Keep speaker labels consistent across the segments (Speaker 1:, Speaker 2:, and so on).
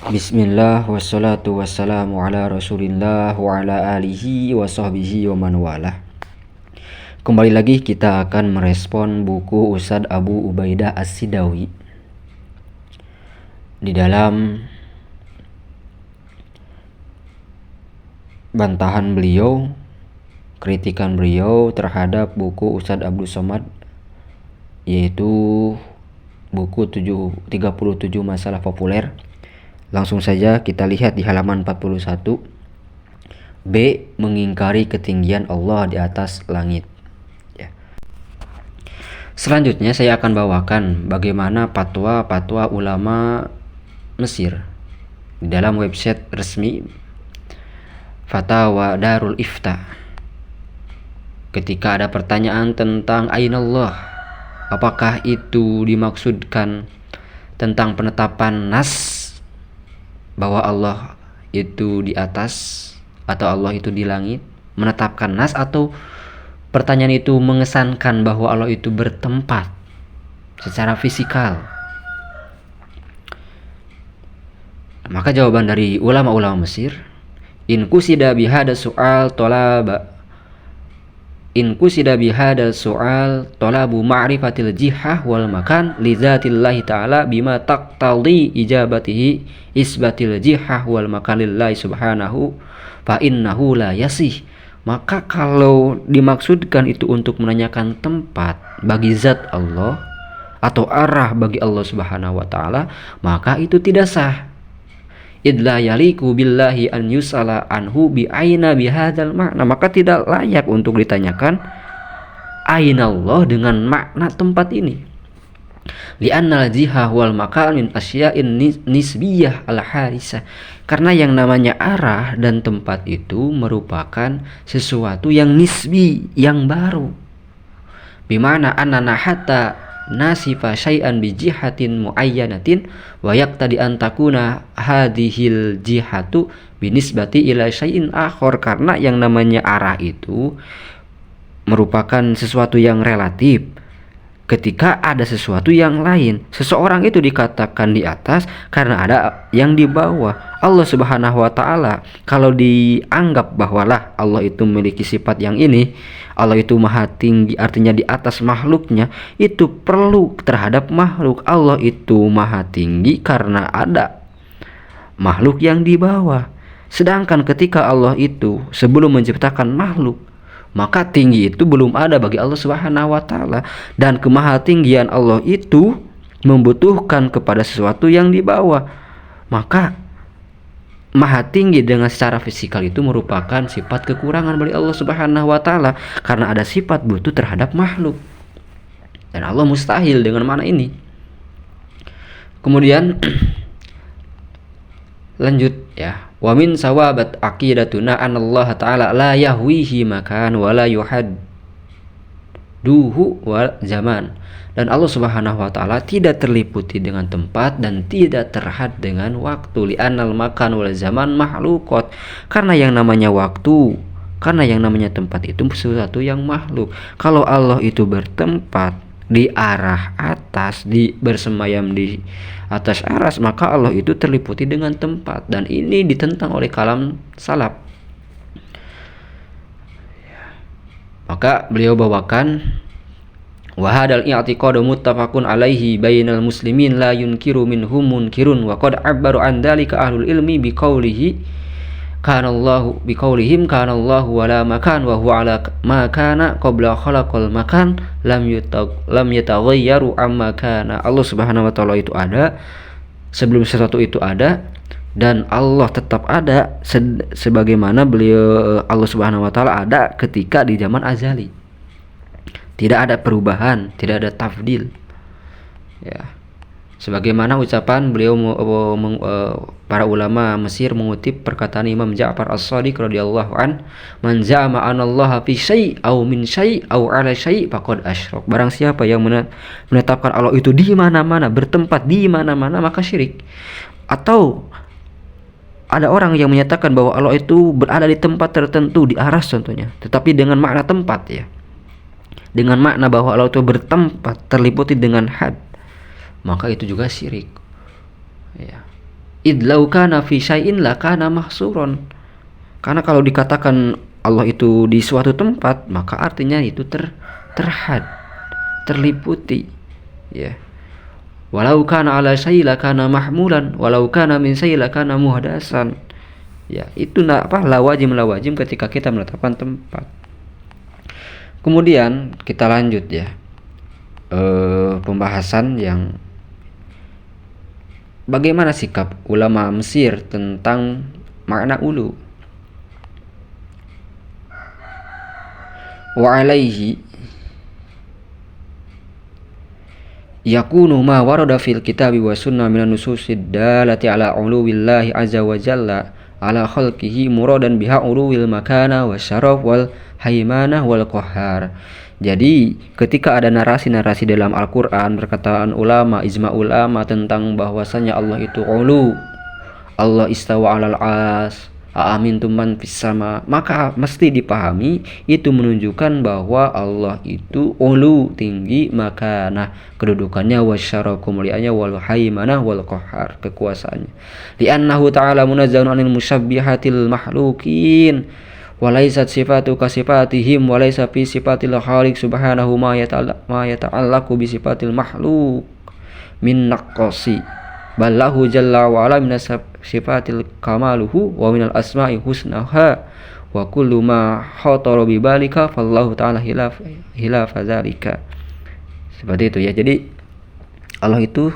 Speaker 1: Bismillah wassalatu wassalamu ala rasulillah wa ala alihi wa sahbihi wa man walah. Kembali lagi kita akan merespon buku Ustadz Abu Ubaidah As-Sidawi. Di dalam bantahan beliau, kritikan beliau terhadap buku Ustadz Abdul Somad, yaitu buku 37 masalah populer. Langsung saja kita lihat di halaman 41. B. Mengingkari ketinggian Allah di atas langit. Ya. Selanjutnya saya akan bawakan bagaimana fatwa ulama Mesir di dalam website resmi Fatawa Darul Ifta. Ketika ada pertanyaan tentang Ainallah, apakah itu dimaksudkan tentang penetapan nas bahwa Allah itu di atas atau Allah itu di langit, menetapkan nas, atau pertanyaan itu mengesankan bahwa Allah itu bertempat secara fisikal? Maka jawaban dari ulama-ulama Mesir, in kusida bihada su'al talabu ma'rifatil jihah wal makan li zatillahi ta'ala bima taqtadi ijabatihi isbatil jihah wal makan lillahi subhanahu fa innahu la yasih. Maka kalau dimaksudkan itu untuk menanyakan tempat bagi zat Allah atau arah bagi Allah subhanahu wa ta'ala, maka itu tidak sah. Idla yaliku billahi an yusala anhu bi aina bihadzal makna, maka tidak layak untuk ditanyakan ainallah dengan makna tempat ini. Li'annal jihah wal makan min asya'in nisbiyah al harisah, karena yang namanya arah dan tempat itu merupakan sesuatu yang nisbi, yang baru. Bimana annana hatta nasifa syai'an bi jihatin muayyanatin wa yaqtadi an takuna hadhil jihatu binisbati ila syai'in akhar, karena yang namanya arah itu merupakan sesuatu yang relatif. Ketika ada sesuatu yang lain, seseorang itu dikatakan di atas karena ada yang di bawah. Allah subhanahu wa ta'ala, kalau dianggap bahwalah Allah itu memiliki sifat yang ini, Allah itu maha tinggi, artinya di atas makhluknya, itu perlu terhadap makhluk. Allah itu maha tinggi karena ada makhluk yang di bawah. Sedangkan ketika Allah itu sebelum menciptakan makhluk, maka tinggi itu belum ada bagi Allah subhanahu wa ta'ala. Dan kemahatinggian Allah itu membutuhkan kepada sesuatu yang di bawah. Maka maha tinggi dengan secara fisikal itu merupakan sifat kekurangan bagi Allah subhanahu wa ta'ala, karena ada sifat butuh terhadap makhluk. Dan Allah mustahil dengan mana ini. Kemudian lanjut ya. Wa min sawabat aqidatuna anallaha ta'ala la yahwihi makan wa la yuhadduhu wal zaman. Dan Allah subhanahu wa ta'ala tidak terliputi dengan tempat dan tidak terhad dengan waktu. Li'anal makan wal zaman makhlukot, karena yang namanya waktu, karena yang namanya tempat itu sesuatu yang makhluk. Kalau Allah itu bertempat di arah atas, bersemayam di atas aras, maka Allah itu terliputi dengan tempat, dan ini ditentang oleh kalam salaf. Maka beliau bawakan wa hadal i'tiqadu muttafaqun alaihi bainal muslimin la yunkiru minhum munkirun wa qad abbaru an dzalika ahlul ilmi biqaulihi kanallahu biqaulihim kanallahu wala makan wa huwa ala ma kana qabla khalaqal makan lam yataghayyaru amma kana. Allah subhanahu wa ta'ala itu ada sebelum sesuatu itu ada, dan Allah tetap ada sebagaimana Allah subhanahu wa ta'ala ada ketika di zaman azali. Tidak ada perubahan, tidak ada tafdil ya. Sebagaimana ucapan beliau, para ulama Mesir mengutip perkataan Imam Ja'far As-Shadiq radhiyallahu an, man za'ama anallaha fi syai' aw min syai' aw ala syai' faqad asyrak. Barang siapa yang menetapkan Allah itu di mana-mana, bertempat di mana-mana, maka syirik. Atau ada orang yang menyatakan bahwa Allah itu berada di tempat tertentu, di aras contohnya, tetapi dengan makna tempat ya. Dengan makna bahwa Allah itu bertempat, terliputi dengan had, maka itu juga syirik ya. idlau kana fi syai'in lakana mahsuron. Karena kalau dikatakan Allah itu di suatu tempat, maka artinya itu terhad, terliputi, ya. Walau kana ala syai' lakana mahmulan, walau kana min syai' lakana muhdasan. Ya, itu lawazim ketika kita menetapkan tempat. Kemudian kita lanjut ya. Pembahasan yang bagaimana sikap ulama Mesir tentang makna ulu. Wa alaihi yakunu ma warada fil kitabi wa sunnah minan nususid dalati ala uluwillahi azza wa jalla ala khalqihi muradan biha uluwil makana wa syaraf wal haimanah wal qahar. Jadi ketika ada narasi-narasi dalam Al-Quran, perkataan ulama, ijma ulama tentang bahwasanya Allah itu ulu, Allah istawa alal as, aamintum man fis sama, maka mesti dipahami itu menunjukkan bahwa Allah itu ulu, tinggi, makanah, kedudukannya, wasyaraf, kemuliaannya, wal haimanah wal qahar, kekuasaannya. Li'annahu ta'ala munazzahun 'anil musyabbihatil mahlukin walaisat sifatu kasifatihim walaisa fi sifatil khaliq subhanahu ma yata'allaqu bi sifatil makhluk min naqqasi bal lahu jalla wa ala min sifatil kamaluhu wa minal asma'i husnaha wa kullu ma khatara bi balika fallahu ta'ala hilafa dzalika. Seperti itu ya. Jadi Allah itu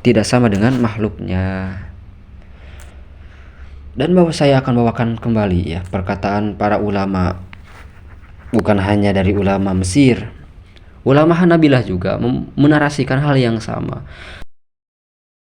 Speaker 1: tidak sama dengan makhluknya. Dan bahwa saya akan bawakan kembali ya perkataan para ulama, bukan hanya dari ulama Mesir, ulama Hanabilah juga menarasikan hal yang sama.